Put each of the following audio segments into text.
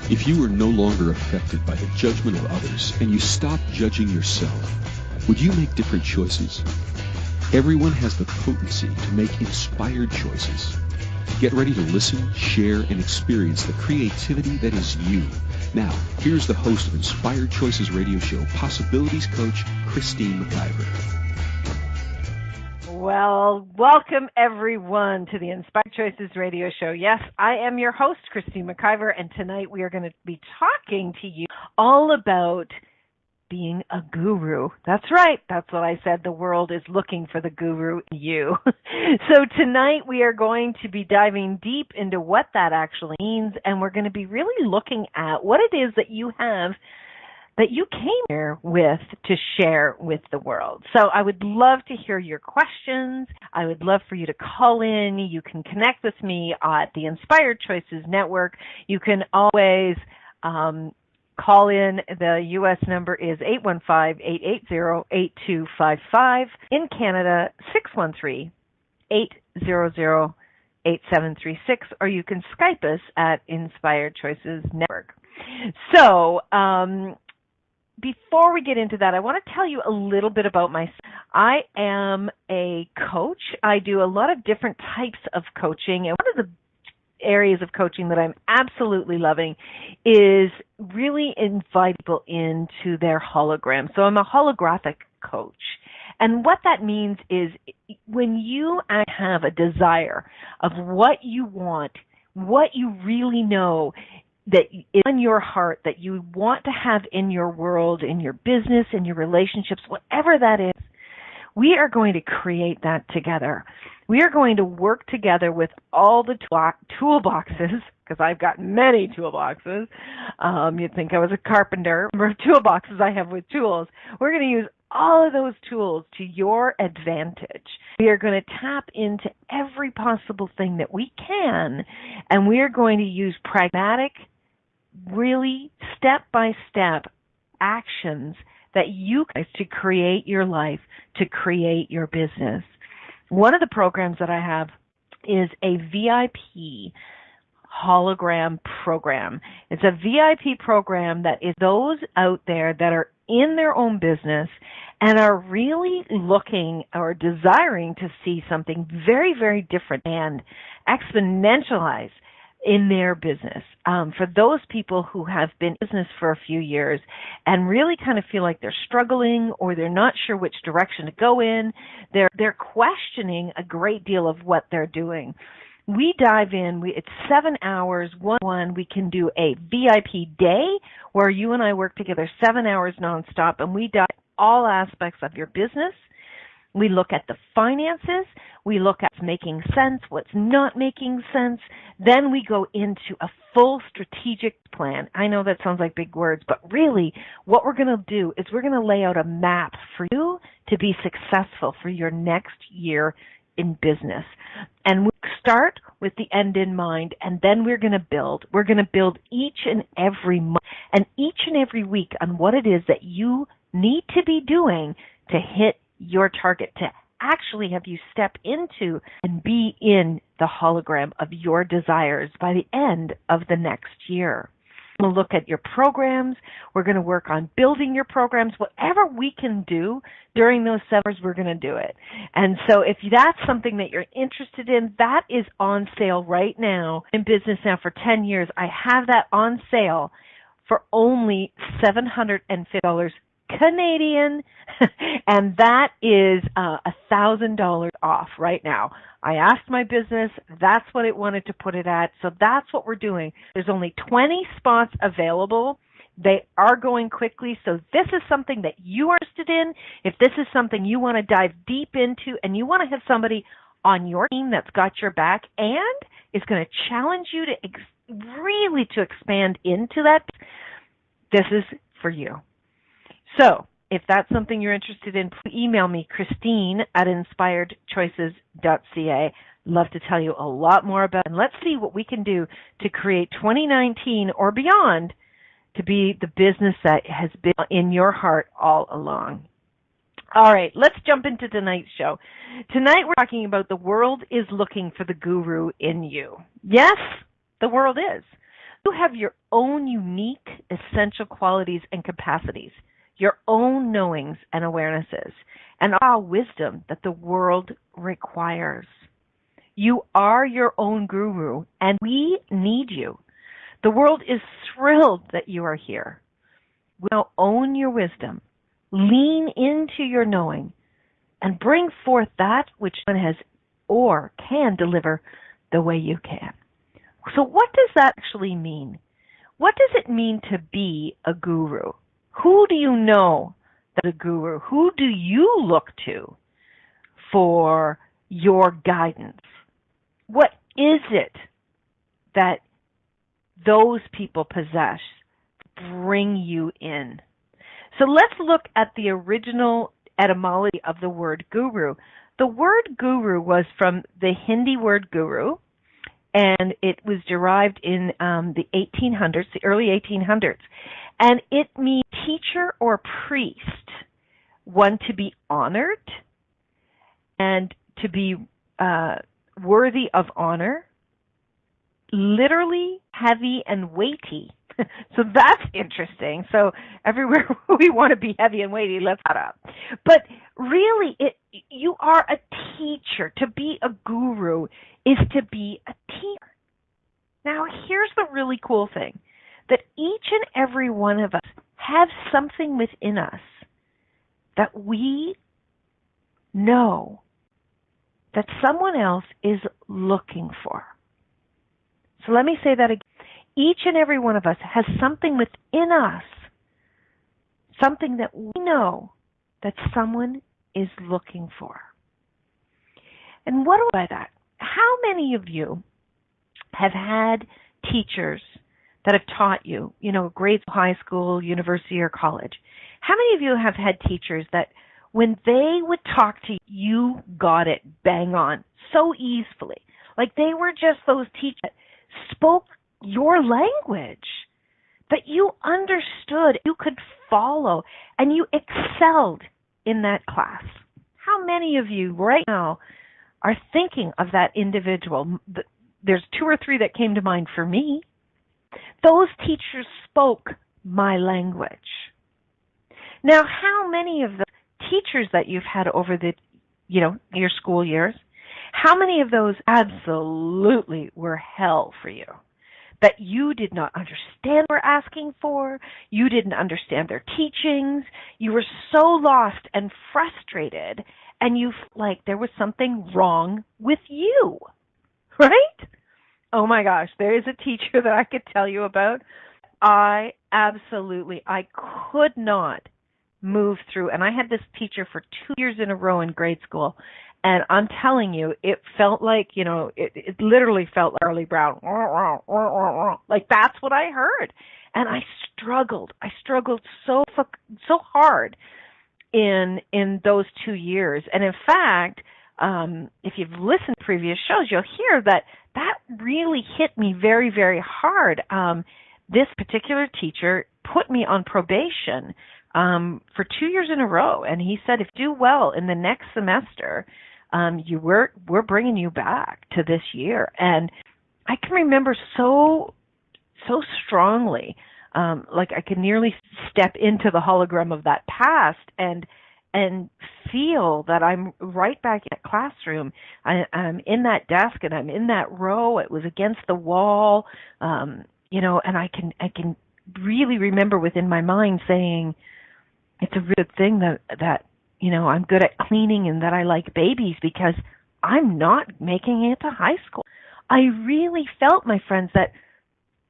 If you were no longer affected by the judgment of others and you stopped judging yourself, would you make different choices? Everyone has the potency to make inspired choices. Get ready to listen, share, and experience the creativity that is you. Now, here's the host of Inspired Choices Radio Show, Possibilities Coach, Christine McIver. Well, welcome everyone to the Inspired Choices Radio Show. Yes, I am your host, Christine McIver, and tonight we are going to be talking to you all about being a guru. That's right. That's what I said. The world is looking for the guru in you. So tonight we are going to be diving deep into what that actually means, and we're going to be really looking at what it is that you have that you came here with to share with the world. So I would love to hear your questions. I would love for you to call in. You can connect with me at the Inspired Choices Network. You can always call in. The U.S. number is 815-880-8255. In Canada, 613-800-8736. Or you can Skype us at Inspired Choices Network. So, before we get into that, I want to tell you a little bit about myself. I am a coach. I do a lot of different types of coaching, and one of the areas of coaching that I'm absolutely loving is really invite people into their hologram. So I'm a holographic coach. And what that means is when you have a desire of what you want, what you really know, that is on your heart, that you want to have in your world, in your business, in your relationships, whatever that is, we are going to create that together. We are going to work together with all the toolboxes, because I've got many toolboxes. You'd think I was a carpenter. The number of toolboxes I have with tools. We're going to use all of those tools to your advantage. We are going to tap into every possible thing that we can, and we are going to use pragmatic, really step-by-step actions that you guys to create your life, to create your business. One of the programs that I have is a VIP hologram program. It's a VIP program that is those out there that are in their own business and are really looking or desiring to see something very, very different and exponentialize in their business. For those people who have been in business for a few years and really kind of feel like they're struggling or they're not sure which direction to go in, they're questioning a great deal of what they're doing. We dive in. It's 7 hours, one. We can do a VIP day where you and I work together 7 hours nonstop, and we dive all aspects of your business. We look at the finances. We look at what's making sense, what's not making sense. Then we go into a full strategic plan. I know that sounds like big words, but really what we're going to do is we're going to lay out a map for you to be successful for your next year in business. And we start with the end in mind, and then we're going to build. We're going to build each and every month and each and every week on what it is that you need to be doing to hit your target, to actually have you step into and be in the hologram of your desires by the end of the next year. We'll look at your programs. We're going to work on building your programs. Whatever we can do during those 7 hours, we're going to do it. And so if that's something that you're interested in, that is on sale right now. In business now for 10 years, I have that on sale for only $750 Canadian, and that is $1,000 off right now. I asked my business, that's what it wanted to put it at, so that's what we're doing. There's only 20 spots available. They are going quickly, so this is something that you are interested in. If this is something you want to dive deep into and you want to have somebody on your team that's got your back and is going to challenge you to really to expand into that, this is for you. So, if that's something you're interested in, please email me, Christine at inspiredchoices.ca. Love to tell you a lot more about it. And let's see what we can do to create 2019 or beyond to be the business that has been in your heart all along. All right, let's jump into tonight's show. Tonight we're talking about the world is looking for the guru in you. Yes, the world is. You have your own unique, essential qualities and capacities, your own knowings and awarenesses, and all wisdom that the world requires. You are your own guru, and we need you. The world is thrilled that you are here. We now own your wisdom, lean into your knowing, and bring forth that which one has or can deliver the way you can. So what does that actually mean? What does it mean to be a guru? Who do you know that's a guru? Who do you look to for your guidance? What is it that those people possess to bring you in? So let's look at the original etymology of the word guru. The word guru was from the Hindi word guru, and it was derived in the 1800s, the early 1800s. And it means teacher or priest, one to be honored and to be worthy of honor, literally heavy and weighty. So that's interesting. So everywhere we want to be heavy and weighty, let's add up. But really, you are a teacher. To be a guru is to be a teacher. Now, here's the really cool thing, that each and every one of us have something within us that we know that someone else is looking for. So let me say that again. Each and every one of us has something within us, something that we know that someone is looking for. And what do I mean by that? How many of you have had teachers that have taught you, grade school, high school, university, or college? How many of you have had teachers that when they would talk to you, you got it bang on so easily? Like they were just those teachers that spoke your language, that you understood, you could follow, and you excelled in that class. How many of you right now are thinking of that individual? There's 2 or 3 that came to mind for me. Those teachers spoke my language. Now, how many of the teachers that you've had over the, your school years, how many of those absolutely were hell for you? That you did not understand what they were asking for, you didn't understand their teachings, you were so lost and frustrated, and you felt like there was something wrong with you, right? Oh my gosh, there is a teacher that I could tell you about. I could not move through, and I had this teacher for 2 years in a row in grade school, and I'm telling you, it felt like, it literally felt like Charlie Brown. Like that's what I heard. And I struggled so hard in those 2 years. And in fact, if you've listened to previous shows, you'll hear that really hit me very, very hard. This particular teacher put me on probation for 2 years in a row. And he said, if you do well in the next semester, we're bringing you back to this year. And I can remember so strongly, like I could nearly step into the hologram of that past and feel that I'm right back in that classroom. I'm in that desk and I'm in that row. It was against the wall, and I can really remember within my mind saying, it's a good thing that I'm good at cleaning and that I like babies because I'm not making it to high school. I really felt, my friends, that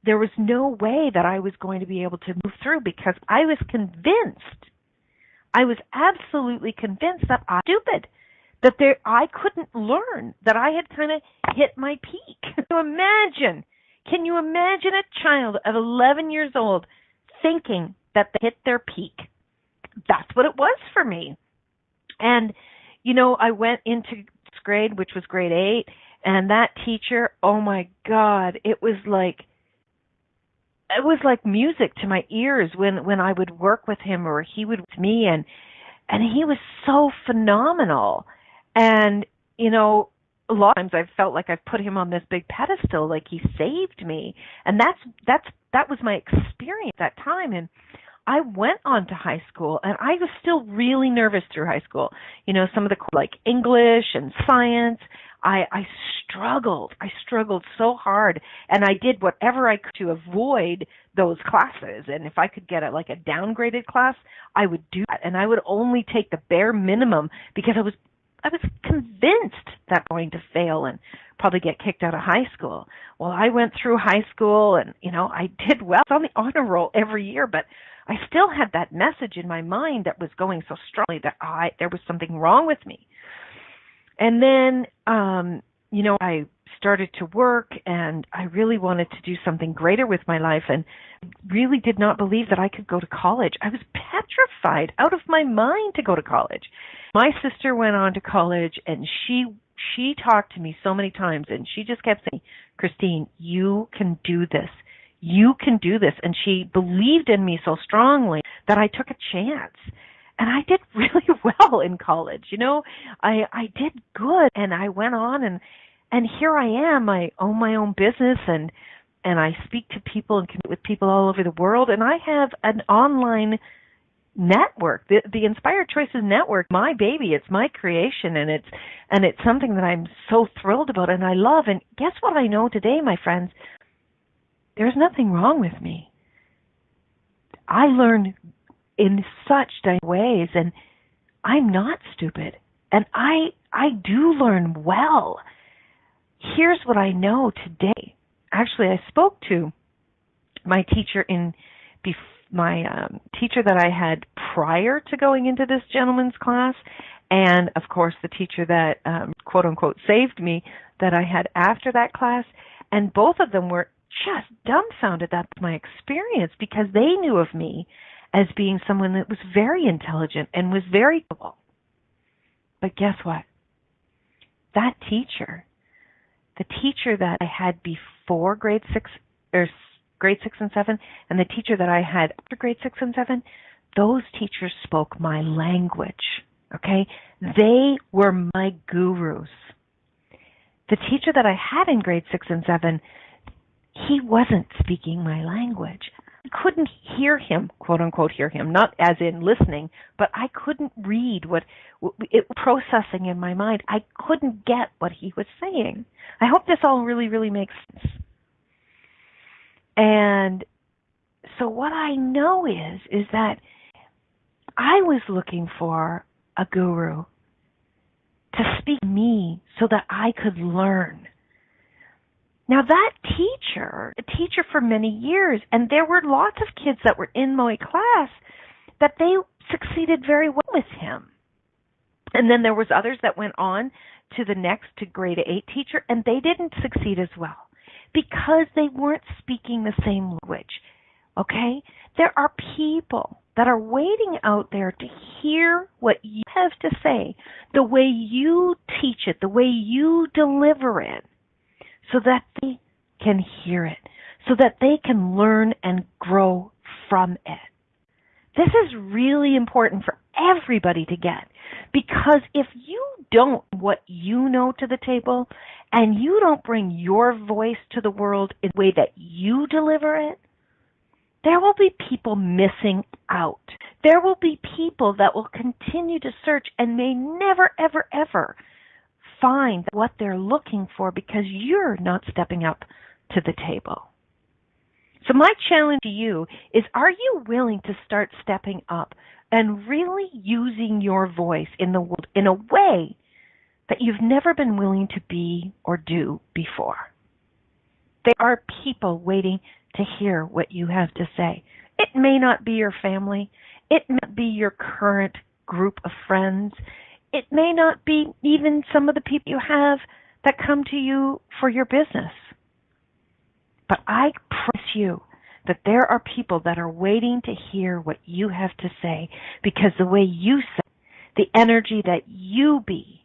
there was no way that I was going to be able to move through because I was absolutely convinced that I was stupid, that I couldn't learn, that I had kind of hit my peak. Can you imagine a child of 11 years old thinking that they hit their peak? That's what it was for me. And, I went into this grade, which was grade 8, and that teacher, oh my God, it was like music to my ears when I would work with him or he would with me, and he was so phenomenal. And, a lot of times I've felt like I've put him on this big pedestal, like he saved me. And that was my experience at that time. And I went on to high school, and I was still really nervous through high school. You know, some of the, like, English and science, I struggled. I struggled so hard, and I did whatever I could to avoid those classes. And if I could get a downgraded class, I would do that. And I would only take the bare minimum because I was convinced that I'm going to fail and probably get kicked out of high school. Well, I went through high school, and, you know, I did well. I was on the honor roll every year, but I still had that message in my mind that was going so strongly that there was something wrong with me. And then, you know, I started to work, and I really wanted to do something greater with my life, and really did not believe that I could go to college. I was petrified, out of my mind, to go to college. My sister went on to college, and she talked to me so many times, and she just kept saying, Christine, you can do this. You can do this. And she believed in me so strongly that I took a chance. And I did really well in college. You know, I did good, and I went on, and here I am. I own my own business, and I speak to people and connect with people all over the world, and I have an online network, the Inspired Choices Network, my baby. It's my creation, and it's something that I'm so thrilled about and I love. And guess what I know today, my friends? There's nothing wrong with me. I learn in such ways, and I'm not stupid, and I do learn well. Here's what I know today. Actually, I spoke to my teacher teacher that I had prior to going into this gentleman's class, and of course the teacher that quote unquote saved me that I had after that class, and both of them were just dumbfounded at my experience because they knew of me as being someone that was very intelligent and was very capable. But guess what? That teacher, the teacher that I had before grade 6 and 7, and the teacher that I had after grade 6 and 7, those teachers spoke my language, okay? They were my gurus. The teacher that I had in grade 6 and 7, he wasn't speaking my language. I couldn't hear him, quote unquote hear him, not as in listening, but I couldn't read what it was processing in my mind. I couldn't get what he was saying. I hope this all really, really makes sense. And so what I know is that I was looking for a guru to speak to me so that I could learn. Now that teacher, a teacher for many years, and there were lots of kids that were in my class that they succeeded very well with him. And then there was others that went on to grade 8 teacher, and they didn't succeed as well because they weren't speaking the same language. Okay? There are people that are waiting out there to hear what you have to say, the way you teach it, the way you deliver it, so that they can hear it, so that they can learn and grow from it. This is really important for everybody to get, because if you don't what you know to the table, and you don't bring your voice to the world in the way that you deliver it, there will be people missing out. There will be people that will continue to search and may never, ever, ever find what they're looking for because you're not stepping up to the table. So my challenge to you is, are you willing to start stepping up and really using your voice in the world in a way that you've never been willing to be or do before? There are people waiting to hear what you have to say. It may not be your family. It may not be your current group of friends. It may not be even some of the people you have that come to you for your business. But I promise you that there are people that are waiting to hear what you have to say, because the way you say, the energy that you be,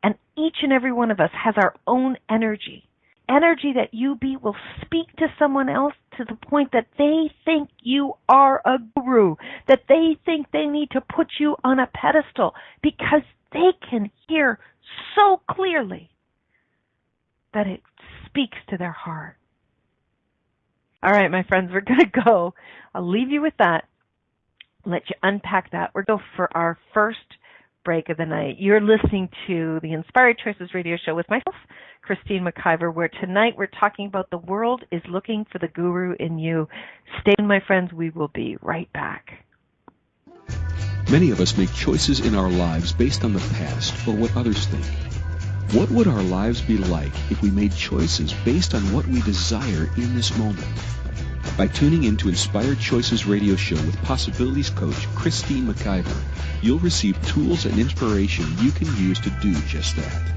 and each and every one of us has our own energy. Energy that you be will speak to someone else to the point that they think you are a guru, that they think they need to put you on a pedestal because they can hear so clearly that it speaks to their heart. All right, my friends, we're going to go. I'll leave you with that. Let you unpack that. We're going to go for our first break of the night. You're listening to the Inspired Choices Radio Show with myself, Christine McIver, where tonight we're talking about the world is looking for the guru in you. Stay tuned, my friends. We will be right back. Many of us make choices in our lives based on the past or what others think. What would our lives be like if we made choices based on what we desire in this moment? By tuning in to Inspired Choices Radio Show with Possibilities Coach Christine McIver, you'll receive tools and inspiration you can use to do just that.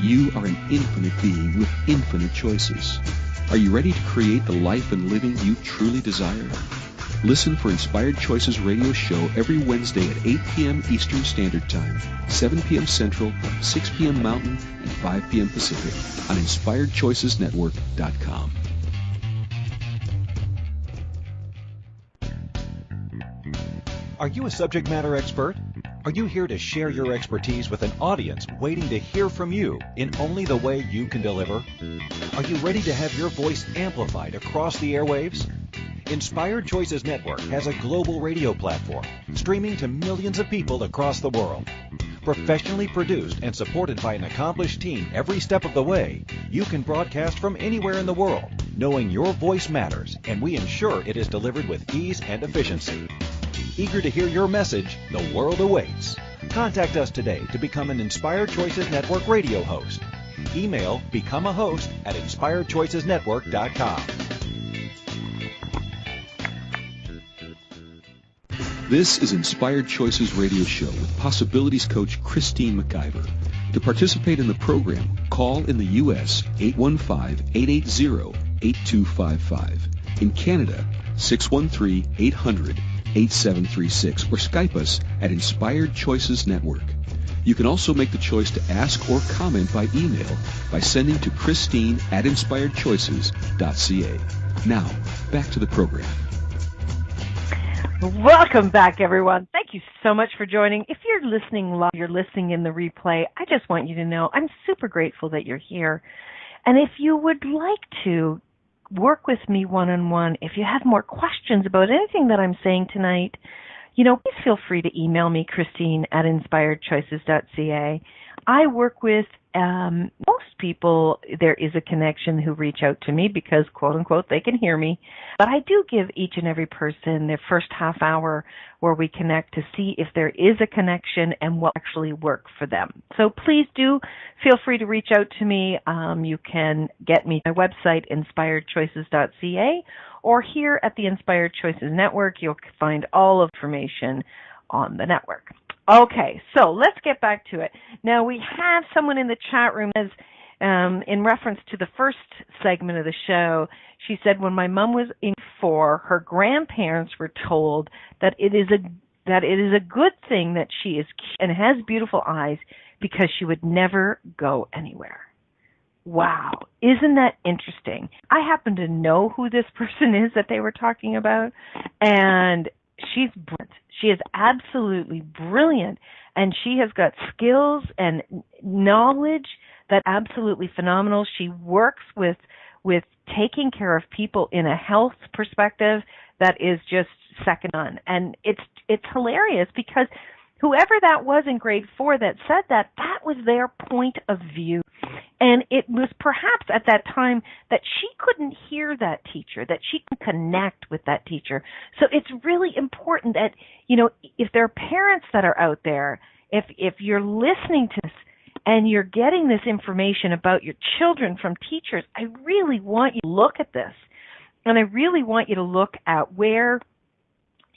You are an infinite being with infinite choices. Are you ready to create the life and living you truly desire? Listen for Inspired Choices Radio Show every Wednesday at 8 p.m. Eastern Standard Time, 7 p.m. Central, 6 p.m. Mountain, and 5 p.m. Pacific on InspiredChoicesNetwork.com. Are you a subject matter expert? Are you here to share your expertise with an audience waiting to hear from you in only the way you can deliver? Are you ready to have your voice amplified across the airwaves? Inspired Choices Network has a global radio platform streaming to millions of people across the world. Professionally produced and supported by an accomplished team every step of the way, you can broadcast from anywhere in the world, knowing your voice matters, and we ensure it is delivered with ease and efficiency. Eager to hear your message? The world awaits. Contact us today to become an Inspired Choices Network radio host. Email becomeahost@inspiredchoicesnetwork.com. This is Inspired Choices Radio Show with Possibilities Coach Christine McIver. To participate in the program, call in the U.S. 815-880-8255. In Canada, 613-800-8736, or Skype us at Inspired Choices Network. You can also make the choice to ask or comment by email by sending to Christine@InspiredChoices.ca. Now, back to the program. Welcome back, everyone. Thank you so much for joining. If you're listening live, you're listening in the replay, I just want you to know I'm super grateful that you're here. And if you would like to work with me one-on-one, if you have more questions about anything that I'm saying tonight, please feel free to email me, Christine@InspiredChoices.ca. I work with most people. There is a connection who reach out to me because, quote unquote, they can hear me. But I do give each and every person their first half hour where we connect to see if there is a connection and what actually work for them. So please do feel free to reach out to me. You can get me at my website, InspiredChoices.ca, or here at the Inspired Choices Network, you'll find all information on the network. Okay, so let's get back to it. Now, we have someone in the chat room as in reference to the first segment of the show. She said when my mom was in 4, her grandparents were told that it is a good thing that she is cute and has beautiful eyes because she would never go anywhere. Wow, isn't that interesting? I happen to know who this person is that they were talking about, and she's brilliant. She is absolutely brilliant, and she has got skills and knowledge that are absolutely phenomenal. She works with taking care of people in a health perspective that is just second to none. And it's hilarious because whoever that was in grade 4 that said that was their point of view. And it was perhaps at that time that she couldn't hear that teacher, that she could connect with that teacher. So it's really important that, if there are parents that are out there, if you're listening to this and you're getting this information about your children from teachers, I really want you to look at this. And I really want you to look at where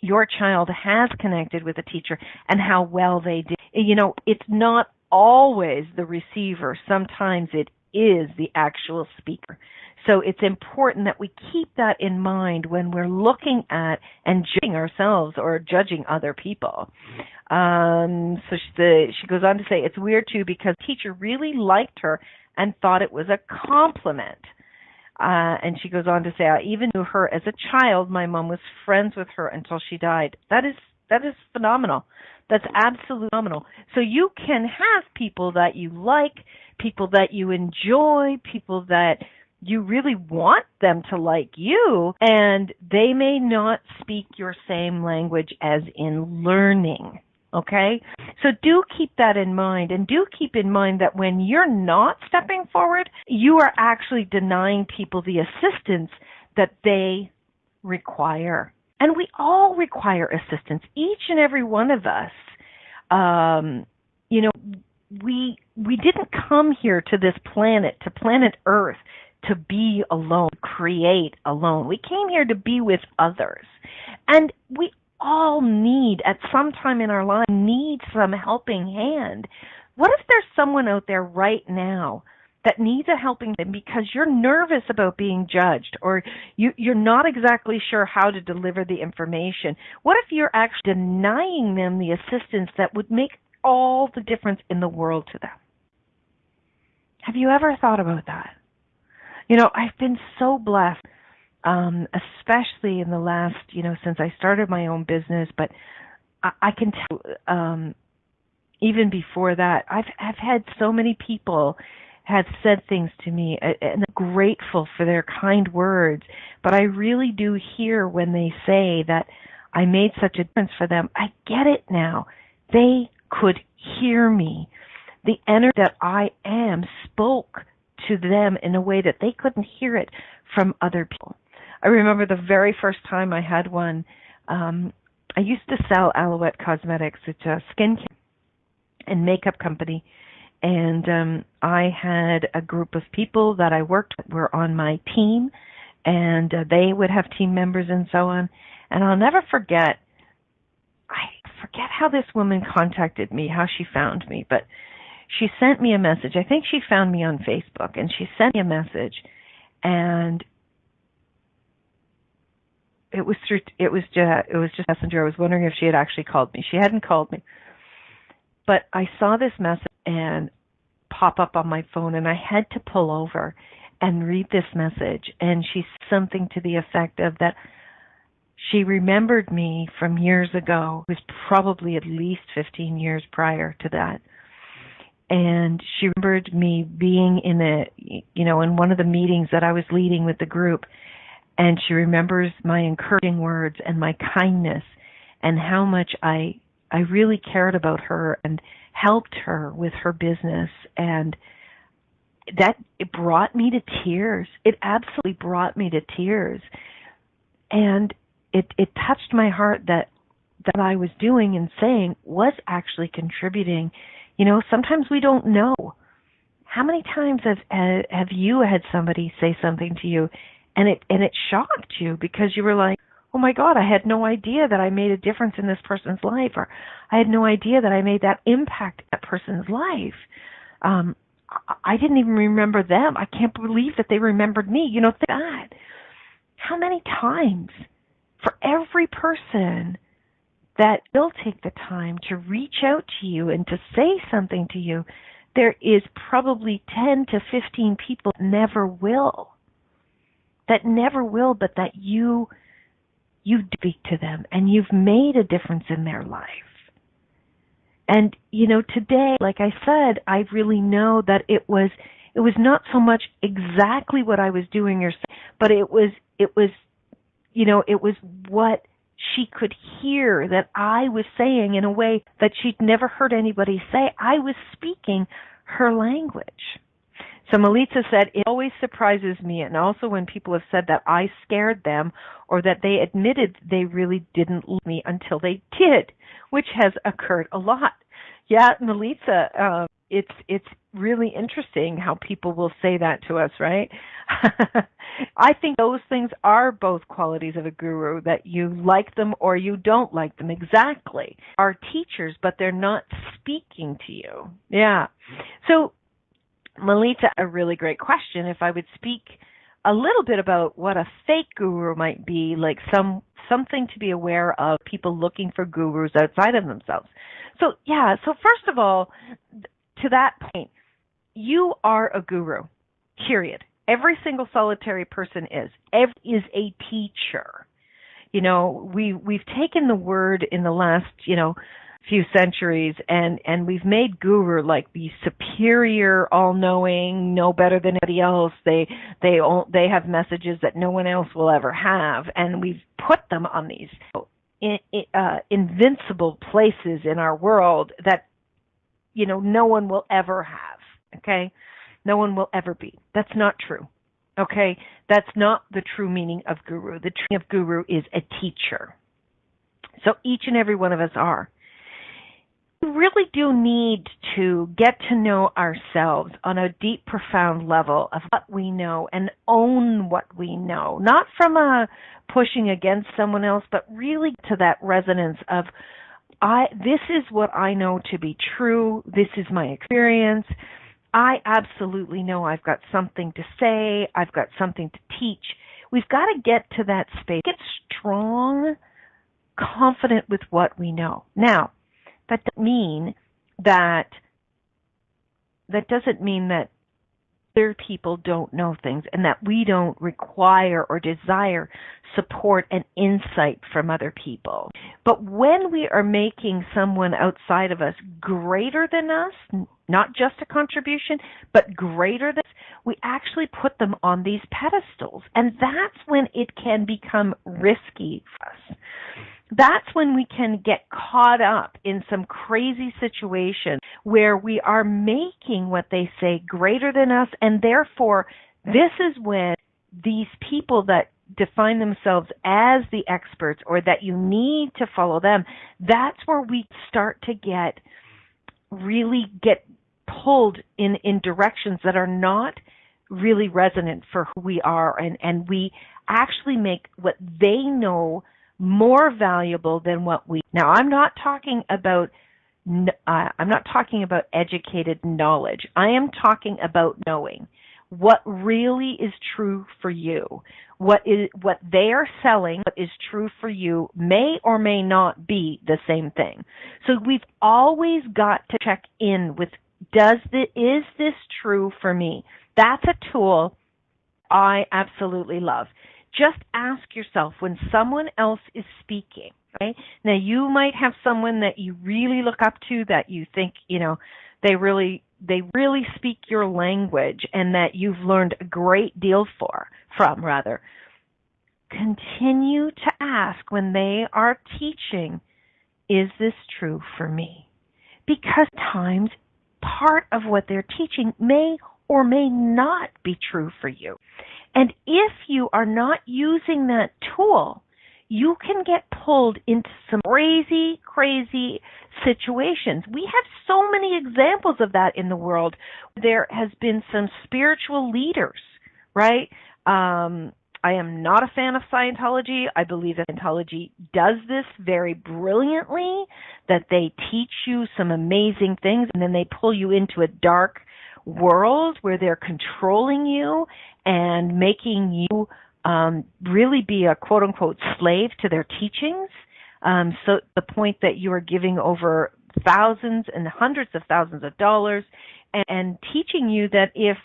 your child has connected with a teacher and how well they did. It's not always the receiver. Sometimes it is the actual speaker. So it's important that we keep that in mind when we're looking at and judging ourselves or judging other people. So she goes on to say, it's weird too because the teacher really liked her and thought it was a compliment. And she goes on to say, I even knew her as a child. My mom was friends with her until she died. That is phenomenal. That's absolutely phenomenal. So you can have people that you like, people that you enjoy, people that you really want them to like you, and they may not speak your same language as in learning, okay? So do keep that in mind, and do keep in mind that when you're not stepping forward, you are actually denying people the assistance that they require. And we all require assistance, each and every one of us. We didn't come here to this planet, to planet Earth, to be alone, create alone. We came here to be with others. And we all need, at some time in our life, need some helping hand. What if there's someone out there right now that needs a helping hand because you're nervous about being judged, or you're not exactly sure how to deliver the information? What if you're actually denying them the assistance that would make all the difference in the world to them? Have you ever thought about that? I've been so blessed, especially in the last, since I started my own business, but I can tell, even before that, I've had so many people have said things to me, and I'm grateful for their kind words, but I really do hear when they say that I made such a difference for them. I get it now. They could hear me. The energy that I am spoke to them in a way that they couldn't hear it from other people. I remember the very first time I had one. I used to sell Alouette Cosmetics. It's a skincare and makeup company. And I had a group of people that I worked with were on my team, and they would have team members and so on. And I'll never forget, how this woman contacted me, how she found me, but she sent me a message. I think she found me on Facebook, and she sent me a message, and it was just Messenger. I was wondering if she had actually called me. She hadn't called me, but I saw this message and pop up on my phone, and I had to pull over and read this message. And she said something to the effect of that she remembered me from years ago. It was probably at least 15 years prior to that. And she remembered me being in one of the meetings that I was leading with the group. And she remembers my encouraging words and my kindness and how much I really cared about her and helped her with her business. And it brought me to tears. It absolutely brought me to tears. And it touched my heart that I was doing and saying was actually contributing. Sometimes we don't know. How many times have you had somebody say something to you and it shocked you because you were like, oh my God, I had no idea that I made a difference in this person's life, or I had no idea that I made that impact in that person's life. I didn't even remember them. I can't believe that they remembered me. Think that. How many times for every person that will take the time to reach out to you and to say something to you, there is probably 10 to 15 people that never will, but that you speak to them and you've made a difference in their life. And, today, like I said, I really know that it was not so much exactly what I was doing or saying, but it was what she could hear that I was saying in a way that she'd never heard anybody say. I was speaking her language. So Melitza said, it always surprises me, and also when people have said that I scared them or that they admitted they really didn't love me until they did, which has occurred a lot. Yeah, Melitza, it's really interesting how people will say that to us, right? I think those things are both qualities of a guru, that you like them or you don't like them. Exactly. Are teachers, but they're not speaking to you. Yeah. So, Melitza, a really great question. If I would speak a little bit about what a fake guru might be, like something to be aware of, people looking for gurus outside of themselves. So first of all, to that point, you are a guru, period. Every single solitary person is a teacher. We've taken the word in the last, few centuries, and we've made guru like the superior, all-knowing, know better than anybody else. They have messages that no one else will ever have, and we've put them on these invincible places in our world that no one will ever have. Okay, no one will ever be. That's not true. Okay, that's not the true meaning of guru. The true meaning of guru is a teacher. So each and every one of us are. We really do need to get to know ourselves on a deep, profound level of what we know and own what we know. Not from a pushing against someone else, but really to that resonance of, this is what I know to be true. This is my experience. I absolutely know I've got something to say. I've got something to teach. We've got to get to that space. Get strong, confident with what we know. Now, that doesn't mean that other people don't know things and that we don't require or desire support and insight from other people. But when we are making someone outside of us greater than us, not just a contribution, but greater than us, we actually put them on these pedestals. And that's when it can become risky for us. That's when we can get caught up in some crazy situation where we are making what they say greater than us, and therefore this is when these people that define themselves as the experts or that you need to follow them, that's where we start to get pulled in directions that are not really resonant for who we are, and we actually make what they know more valuable than what we. Now, I'm not talking about educated knowledge. I am talking about knowing what really is true for you. What they are selling, what is true for you, may or may not be the same thing. So we've always got to check in with, is this true for me? That's a tool I absolutely love. Just ask yourself when someone else is speaking, okay? Now, you might have someone that you really look up to, that you think, they really speak your language and that you've learned a great deal from. Continue to ask when they are teaching, is this true for me? Because times part of what they're teaching may or may not be true for you. And if you are not using that tool, you can get pulled into some crazy, crazy situations. We have so many examples of that in the world. There has been some spiritual leaders, right? I am not a fan of Scientology. I believe that Scientology does this very brilliantly, that they teach you some amazing things and then they pull you into a dark world where they're controlling you and making you really be a quote-unquote slave to their teachings. So the point that you are giving over thousands and hundreds of thousands of dollars and teaching you that if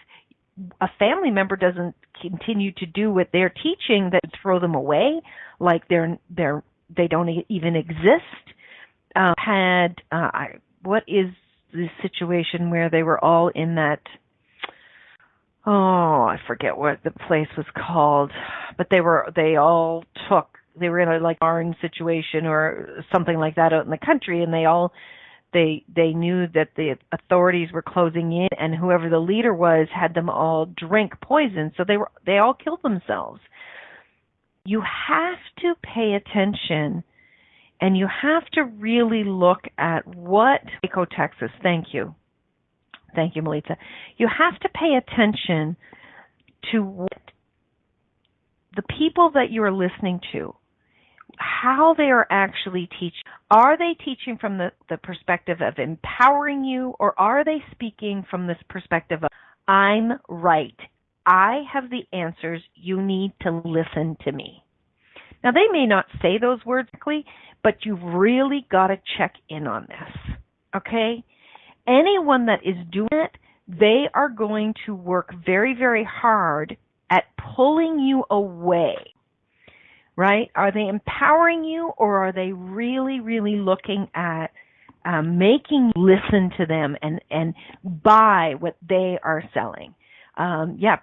a family member doesn't continue to do what they're teaching, that throw them away, like they don't even exist. What is the situation where they were all in that, I forget what the place was called, but they were in a like barn situation or something like that out in the country, and they knew that the authorities were closing in, and whoever the leader was had them all drink poison, so they all killed themselves. You have to pay attention, and you have to really look at what Waco, Texas. Thank you, Melita. You have to pay attention to what the people that you are listening to, how they are actually teaching. Are they teaching from the perspective of empowering you, or are they speaking from this perspective of, I'm right, I have the answers, you need to listen to me? Now, they may not say those words correctly, but you've really got to check in on this, okay? Anyone that is doing it, they are going to work very, very hard at pulling you away, right? Are they empowering you, or are they really, really looking at making you listen to them and buy what they are selling.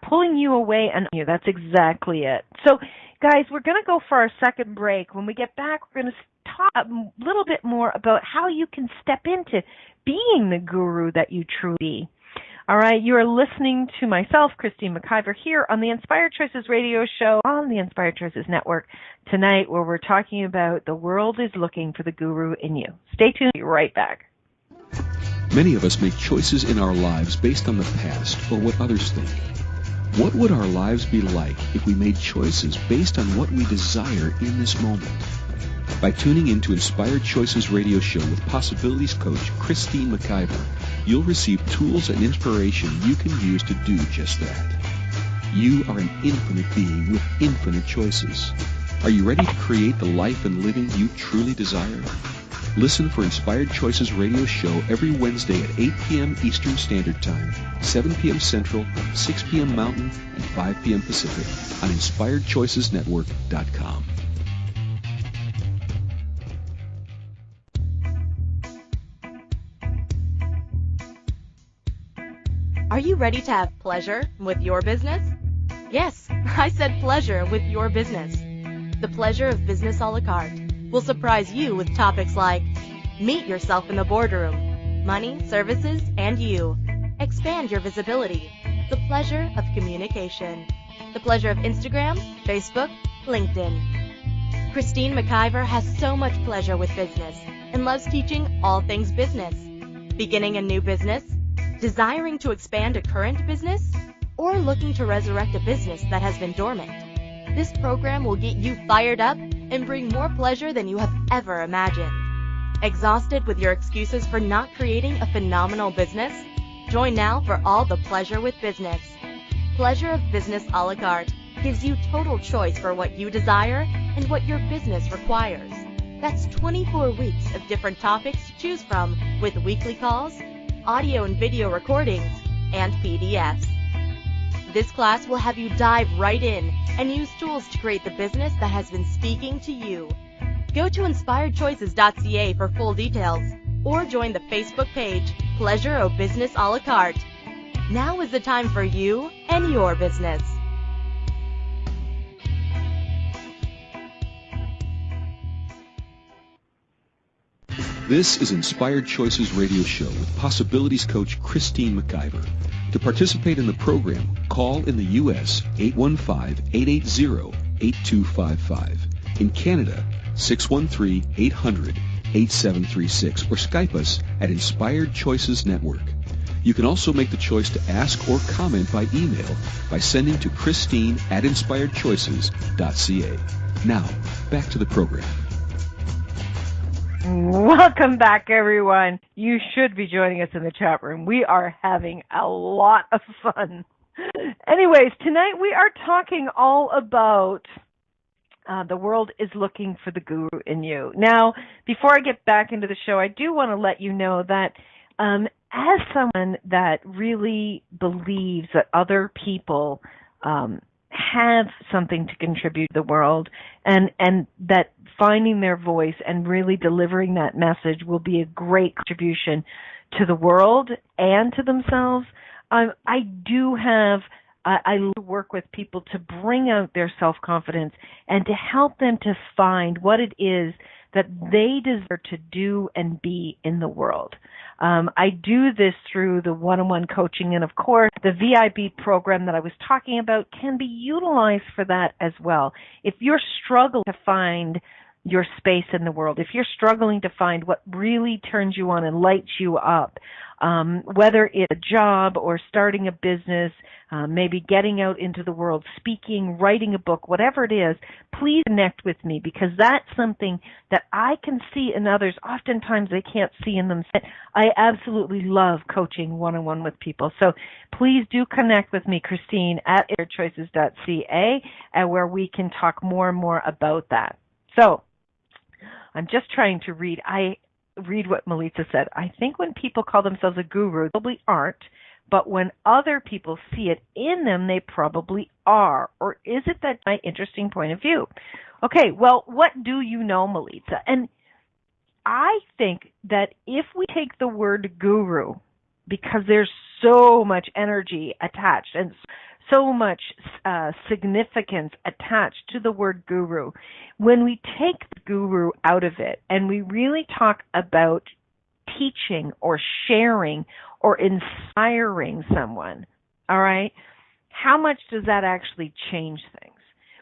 Pulling you away and you. That's exactly it. So, guys, we're going to go for our second break. When we get back, we're going to talk a little bit more about how you can step into being the guru that you truly be. All right, you are listening to myself, Christine McIver, here on the Inspired Choices radio show on the Inspired Choices Network tonight, where we're talking about the world is looking for the guru in you. Stay tuned. Be right back. Many of us make choices in our lives based on the past or what others think. What would our lives be like if we made choices based on what we desire in this moment? By tuning in to Inspired Choices radio show with Possibilities coach Christine McIver, you'll receive tools and inspiration you can use to do just that. You are an infinite being with infinite choices. Are you ready to create the life and living you truly desire? Listen for Inspired Choices radio show every Wednesday at 8 p.m. Eastern Standard Time, 7 p.m. Central, 6 p.m. Mountain, and 5 p.m. Pacific on InspiredChoicesNetwork.com. Are you ready to have pleasure with your business? Yes, I said pleasure with your business. The pleasure of business a la carte will surprise you with topics like meet yourself in the boardroom, money, services, and you. Expand your visibility. The pleasure of communication. The pleasure of Instagram, Facebook, LinkedIn. Christine McIver has so much pleasure with business and loves teaching all things business. Beginning a new business? Desiring to expand a current business? Or looking to resurrect a business that has been dormant? This program will get you fired up and bring more pleasure than you have ever imagined. Exhausted with your excuses for not creating a phenomenal business? Join now for all the pleasure with business. Pleasure of Business a la carte gives you total choice for what you desire and what your business requires. That's 24 weeks of different topics to choose from with weekly calls, audio and video recordings, and PDFs. This class will have you dive right in and use tools to create the business that has been speaking to you. Go to inspiredchoices.ca for full details or join the Facebook page, Pleasure of Business a la carte. Now is the time for you and your business. This is Inspired Choices radio show with Possibilities coach Christine McIver. To participate in the program, call in the U.S. 815-880-8255. In Canada, 613-800-8736 or Skype us at Inspired Choices Network. You can also make the choice to ask or comment by email by sending to Christine@InspiredChoices.ca. Now, back to the program. Welcome back, everyone. You should be joining us in the chat room. We are having a lot of fun. Anyways, tonight we are talking all about the world is looking for the guru in you. Now, before I get back into the show, I do want to let you know that as someone that really believes that other people have something to contribute to the world and that finding their voice and really delivering that message will be a great contribution to the world and to themselves. I work with people to bring out their self-confidence and to help them to find what it is that they deserve to do and be in the world. I do this through the one-on-one coaching, and of course, the VIB program that I was talking about can be utilized for that as well. If you're struggling to find your space in the world, if you're struggling to find what really turns you on and lights you up, whether it's a job or starting a business, maybe getting out into the world, speaking, writing a book, whatever it is, please connect with me because that's something that I can see in others. Oftentimes they can't see in themselves. I absolutely love coaching one-on-one with people. So please do connect with me, Christine, at inspiredchoices.ca, where we can talk more and more about that. So I'm just trying to read what Melissa said. I think when people call themselves a guru, they probably aren't, but when other people see it in them, they probably are. Or is it that my interesting point of view? Okay, well, what do you know, Melissa? And I think that if we take the word guru, because there's so much energy attached and so much significance attached to the word guru, when we take the guru out of it and we really talk about teaching or sharing or inspiring someone, all right, how much does that actually change things?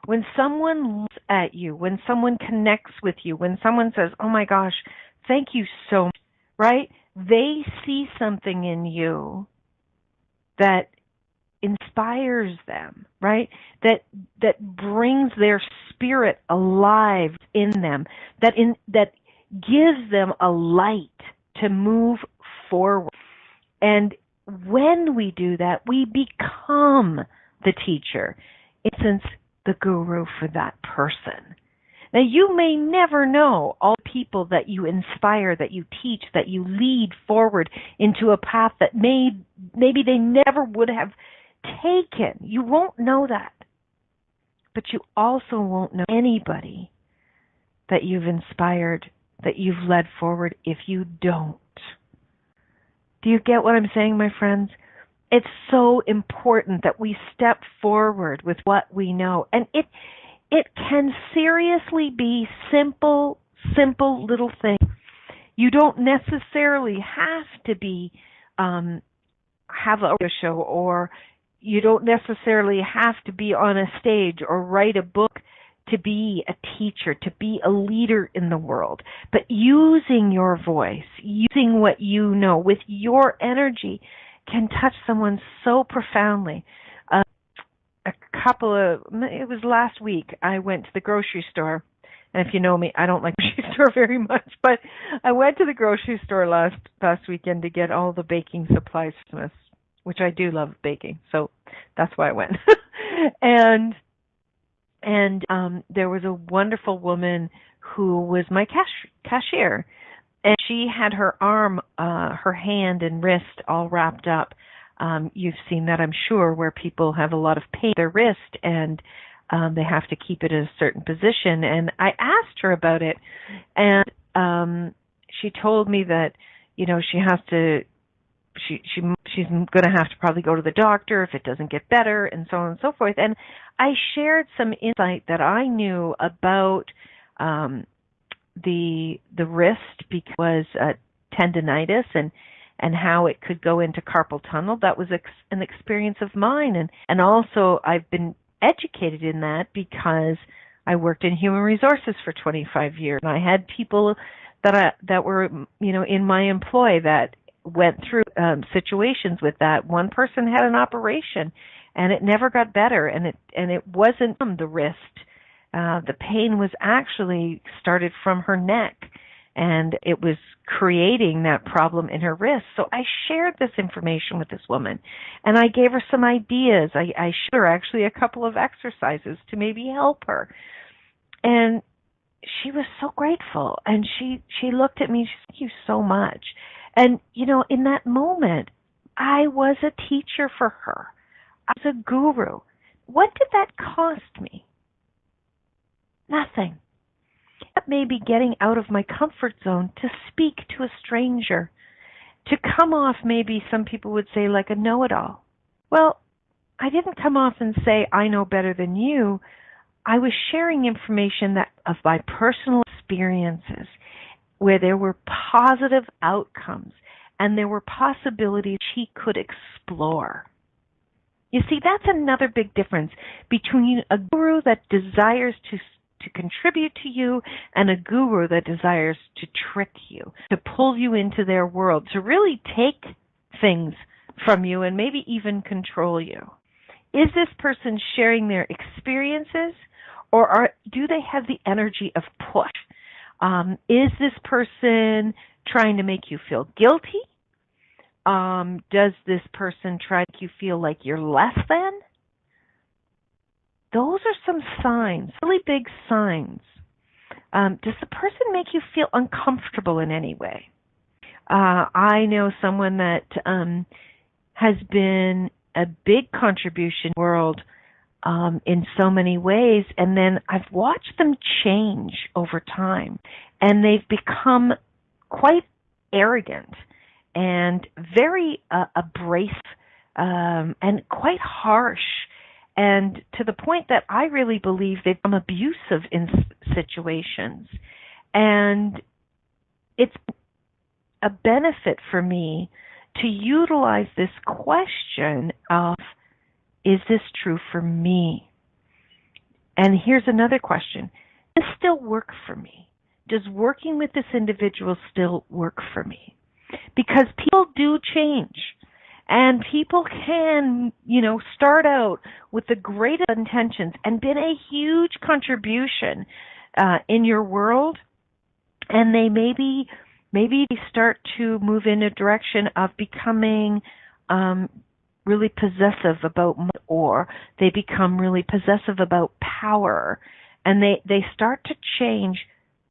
When someone looks at you, when someone connects with you, when someone says, oh my gosh, thank you so much, right? They see something in you that inspires them, right? That brings their spirit alive in them, that gives them a light to move forward. And when we do that, we become the teacher, in essence, the guru for that person. Now, you may never know all the people that you inspire, that you teach, that you lead forward into a path that maybe they never would have taken. You won't know that. But you also won't know anybody that you've inspired, that you've led forward, if you don't. Do you get what I'm saying, my friends? It's so important that we step forward with what we know. And it can seriously be simple little things. You don't necessarily have to be have a show, or you don't necessarily have to be on a stage or write a book to be a teacher, to be a leader in the world. But using your voice, using what you know with your energy can touch someone so profoundly. It was last week, I went to the grocery store. And if you know me, I don't like the grocery store very much, but I went to the grocery store last weekend to get all the baking supplies for Christmas, which I do love baking, so that's why I went. and there was a wonderful woman who was my cashier, and she had her arm, her hand and wrist all wrapped up. You've seen that, I'm sure, where people have a lot of pain in their wrist and they have to keep it in a certain position. And I asked her about it, and she told me that, you know, she's going to have to probably go to the doctor if it doesn't get better, and so on and so forth. And I shared some insight that I knew about the wrist, because tendinitis and how it could go into carpal tunnel. That was an experience of mine, and also I've been educated in that because I worked in human resources for 25 years, and I had people that were, you know, in my employ that went through situations with that. One person had an operation, and it never got better, and it wasn't from the wrist. The pain was actually started from her neck, and it was creating that problem in her wrist. So I shared this information with this woman, and I gave her some ideas. I showed her actually a couple of exercises to maybe help her. And she was so grateful, and she looked at me, she said, thank you so much. And, you know, in that moment, I was a teacher for her. I was a guru. What did that cost me? Nothing. That may be getting out of my comfort zone to speak to a stranger, to come off, maybe some people would say, like a know-it-all. Well, I didn't come off and say, I know better than you. I was sharing information of my personal experiences, where there were positive outcomes and there were possibilities she could explore. You see, that's another big difference between a guru that desires to contribute to you and a guru that desires to trick you, to pull you into their world, to really take things from you and maybe even control you. Is this person sharing their experiences, or do they have the energy of push? Is this person trying to make you feel guilty? Does this person try to make you feel like you're less than? Those are some signs, really big signs. Does the person make you feel uncomfortable in any way? I know someone that has been a big contribution to the world in so many ways, and then I've watched them change over time, and they've become quite arrogant and very abrasive and quite harsh, and to the point that I really believe they've become abusive in situations. And it's a benefit for me to utilize this question of, is this true for me? And here's another question. Does this still work for me? Does working with this individual still work for me? Because people do change. And people can, start out with the greatest intentions and been a huge contribution in your world. And they maybe start to move in a direction of becoming really possessive about money, or they become really possessive about power. And they start to change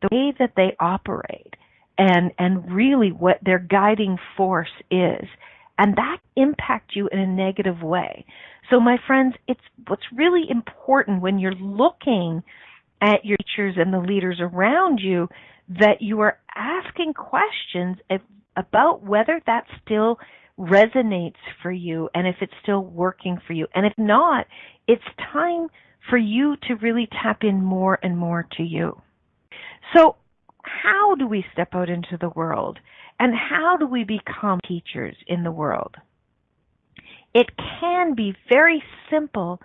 the way that they operate and really what their guiding force is. And that impacts you in a negative way. So my friends, it's what's really important when you're looking at your teachers and the leaders around you, that you are asking questions about whether that still resonates for you and if it's still working for you. And if not, it's time for you to really tap in more and more to you. So how do we step out into the world? And how do we become teachers in the world? It can be very simple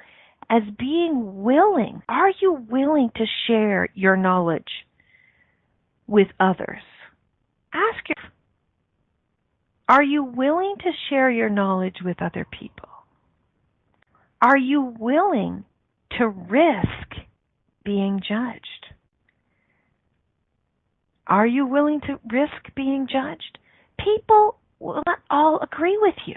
as being willing. Are you willing to share your knowledge with others? Ask yourself, are you willing to share your knowledge with other people? Are you willing to risk being judged? Are you willing to risk being judged? People will not all agree with you.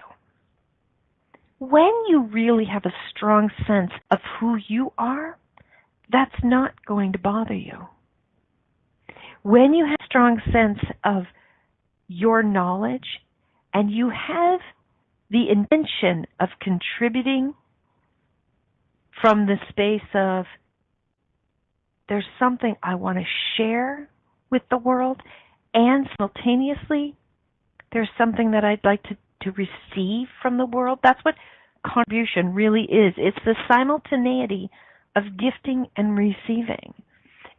When you really have a strong sense of who you are, that's not going to bother you. When you have a strong sense of your knowledge and you have the intention of contributing from the space of, there's something I want to share with the world, and simultaneously there's something that I'd like to receive from the world. That's what contribution really is. It's the simultaneity of gifting and receiving.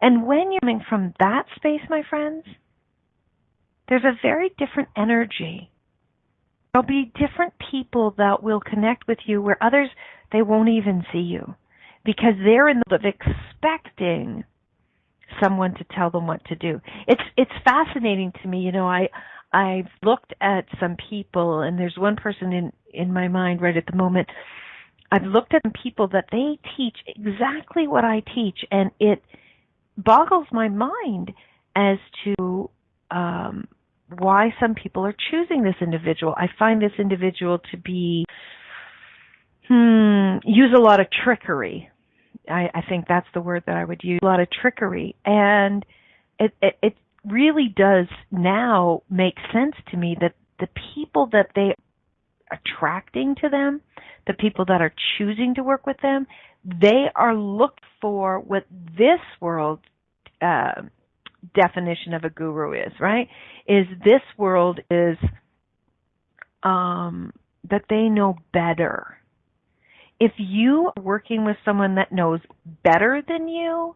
And when you're coming from that space, my friends, there's a very different energy. There'll be different people that will connect with you where others, they won't even see you because they're in the mode of expecting someone to tell them what to do. It's fascinating to me. I've looked at some people, and there's one person in my mind right at the moment. I've looked at some people that they teach exactly what I teach, and it boggles my mind as to why some people are choosing this individual. I find this individual to be use a lot of trickery. I think that's the word that I would use, a lot of trickery. And it really does now make sense to me that the people that they are attracting to them, the people that are choosing to work with them, they are looked for what this world definition of a guru is, right? Is this world is that they know better. If you are working with someone that knows better than you,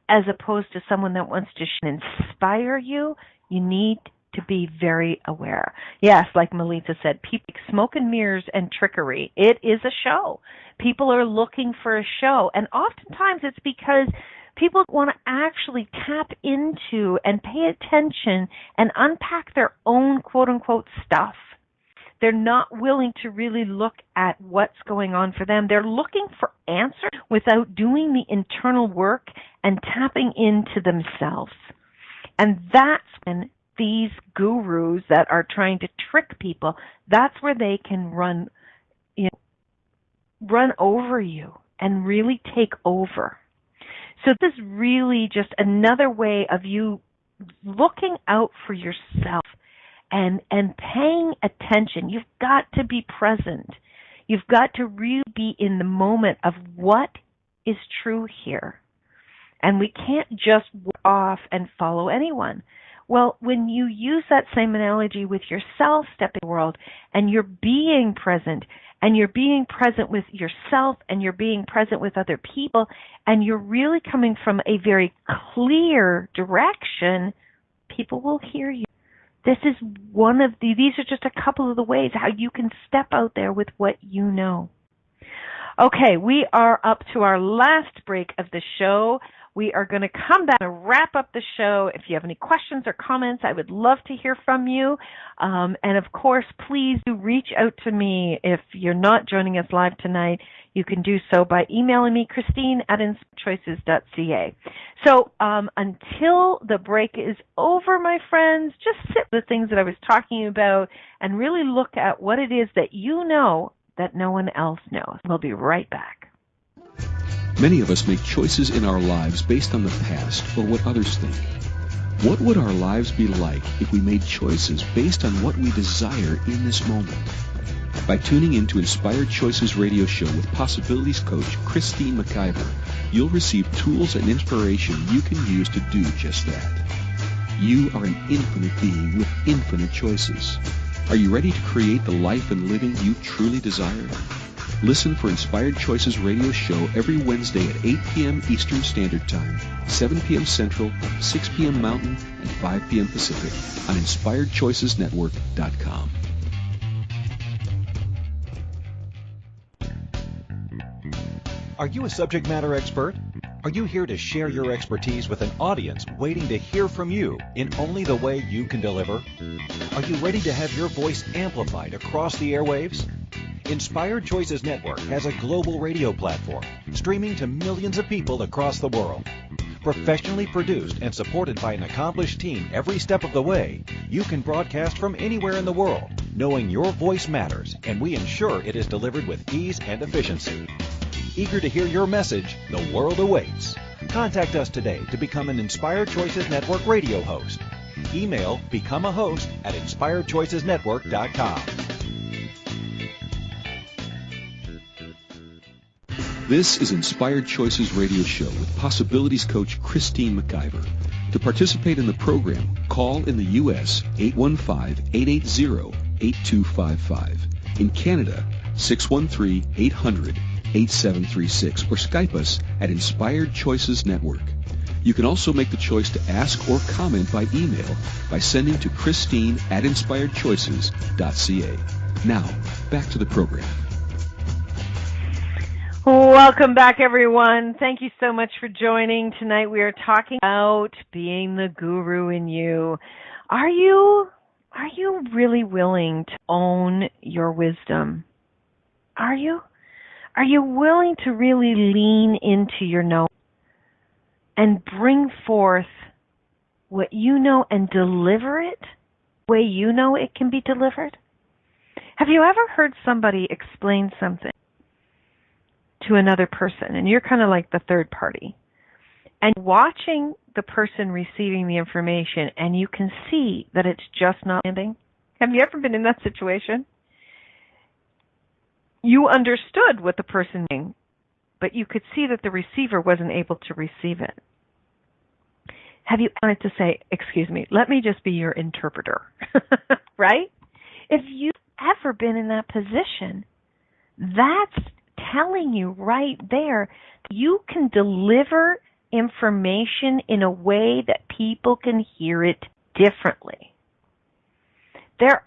as opposed to someone that wants to inspire you, you need to be very aware. Yes, like Melita said, people smoke and mirrors and trickery. It is a show. People are looking for a show. And oftentimes it's because people want to actually tap into and pay attention and unpack their own quote-unquote stuff. They're not willing to really look at what's going on for them. They're looking for answers without doing the internal work and tapping into themselves. And that's when these gurus that are trying to trick people, that's where they can run over you and really take over. So this is really just another way of you looking out for yourself and paying attention. You've got to be present. You've got to really be in the moment of what is true here. And we can't just walk off and follow anyone. Well, when you use that same analogy with yourself stepping in the world and you're being present and you're being present with yourself and you're being present with other people and you're really coming from a very clear direction, people will hear you. This is these are just a couple of the ways how you can step out there with what you know. Okay, we are up to our last break of the show. We are going to come back and wrap up the show. If you have any questions or comments, I would love to hear from you. And of course, please do reach out to me. If you're not joining us live tonight, you can do so by emailing me, Christine@inspiredchoices.ca. So until the break is over, my friends, just sit with the things that I was talking about and really look at what it is that you know that no one else knows. We'll be right back. Many of us make choices in our lives based on the past or what others think. What would our lives be like if we made choices based on what we desire in this moment? By tuning in to Inspired Choices radio show with Possibilities coach Christine McIver, you'll receive tools and inspiration you can use to do just that. You are an infinite being with infinite choices. Are you ready to create the life and living you truly desire? Listen for Inspired Choices radio show every Wednesday at 8 p.m. Eastern Standard Time, 7 p.m. Central, 6 p.m. Mountain, and 5 p.m. Pacific on InspiredChoicesNetwork.com. Are you a subject matter expert? Are you here to share your expertise with an audience waiting to hear from you in only the way you can deliver? Are you ready to have your voice amplified across the airwaves? Inspired Choices Network has a global radio platform streaming to millions of people across the world. Professionally produced and supported by an accomplished team every step of the way, you can broadcast from anywhere in the world, knowing your voice matters, and we ensure it is delivered with ease and efficiency. Eager to hear your message, the world awaits. Contact us today to become an Inspired Choices Network radio host. Email becomeahost@inspiredchoicesnetwork.com. This is Inspired Choices Radio Show with Possibilities Coach Christine McIver. To participate in the program, call in the U.S. 815-880-8255. In Canada, 613-800-8736 or Skype us at Inspired Choices Network. You can also make the choice to ask or comment by email by sending to Christine@InspiredChoices.ca. Now, back to the program. Welcome back, everyone. Thank you so much for joining. Tonight we are talking about being the guru in you. Are you really willing to own your wisdom? Are you? Are you willing to really lean into your know and bring forth what you know and deliver it the way you know it can be delivered? Have you ever heard somebody explain something to another person, and you're kind of like the third party, and watching the person receiving the information, and you can see that it's just not landing? Have you ever been in that situation? You understood what the person meant, but you could see that the receiver wasn't able to receive it. Have you wanted to say, excuse me, let me just be your interpreter, right? If you've ever been in that position, that's telling you right there you can deliver information in a way that people can hear it differently. There's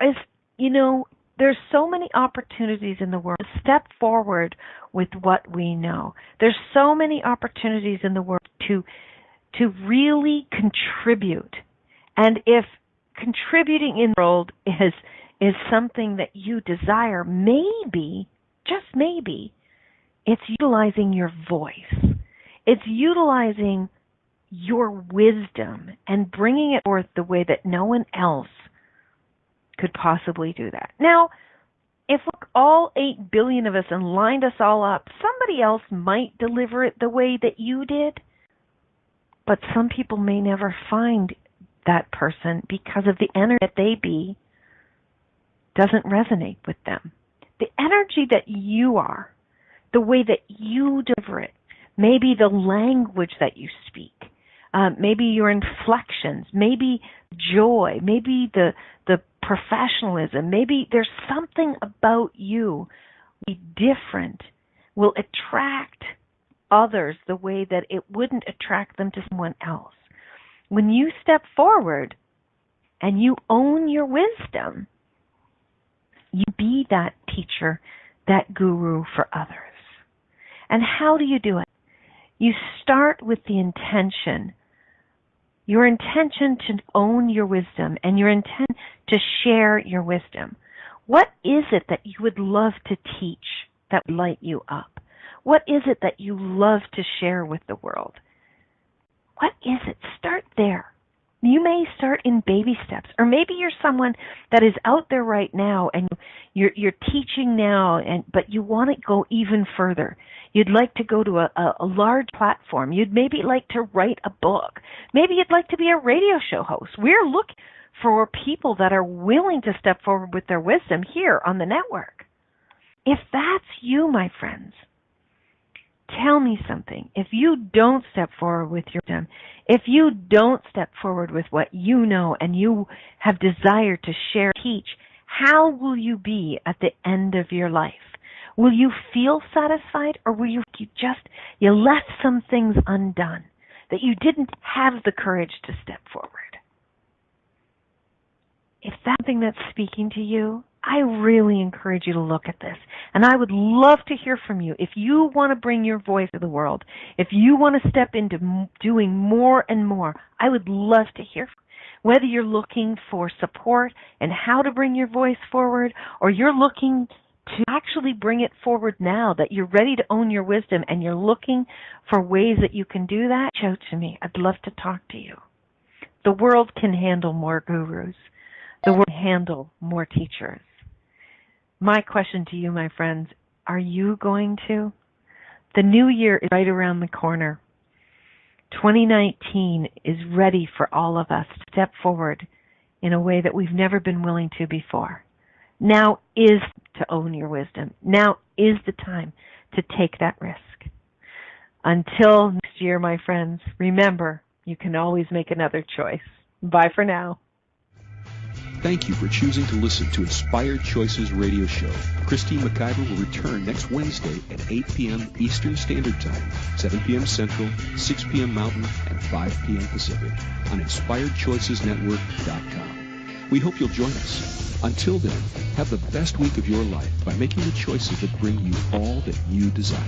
so many opportunities in the world to step forward with what we know. There's so many opportunities in the world to really contribute. And if contributing in the world is something that you desire, maybe, just maybe, it's utilizing your voice. It's utilizing your wisdom and bringing it forth the way that no one else could possibly do that. Now, if all 8 billion of us and lined us all up, somebody else might deliver it the way that you did, but some people may never find that person because of the energy that they be doesn't resonate with them. The energy that you are, the way that you deliver it, maybe the language that you speak, maybe your inflections, maybe joy, maybe the professionalism, maybe there's something about you be different, will attract others the way that it wouldn't attract them to someone else. When you step forward and you own your wisdom, you be that teacher, that guru for others. And how do you do it? You start with the intention, your intention to own your wisdom and your intent to share your wisdom. What is it that you would love to teach that would light you up? What is it that you love to share with the world? What is it? Start there. You may start in baby steps, or maybe you're someone that is out there right now and you're teaching now, but you want to go even further. You'd like to go to a large platform. You'd maybe like to write a book. Maybe you'd like to be a radio show host. We're looking for people that are willing to step forward with their wisdom here on the network. If that's you, my friends, tell me something. If you don't step forward with your wisdom, if you don't step forward with what you know and you have desire to share, teach, how will you be at the end of your life? Will you feel satisfied, or will you left some things undone, that you didn't have the courage to step forward? If that's something that's speaking to you, I really encourage you to look at this. And I would love to hear from you. If you want to bring your voice to the world, if you want to step into doing more and more, I would love to hear from you. Whether you're looking for support and how to bring your voice forward, or you're looking to actually bring it forward now, that you're ready to own your wisdom and you're looking for ways that you can do that, reach out to me. I'd love to talk to you. The world can handle more gurus. The world can handle more teachers. My question to you, my friends, are you going to? The new year is right around the corner. 2019 is ready for all of us to step forward in a way that we've never been willing to before. Now is to own your wisdom. Now is the time to take that risk. Until next year, my friends, remember, you can always make another choice. Bye for now. Thank you for choosing to listen to Inspired Choices Radio Show. Christine McIver will return next Wednesday at 8 p.m. Eastern Standard Time, 7 p.m. Central, 6 p.m. Mountain, and 5 p.m. Pacific on InspiredChoicesNetwork.com. We hope you'll join us. Until then, have the best week of your life by making the choices that bring you all that you desire.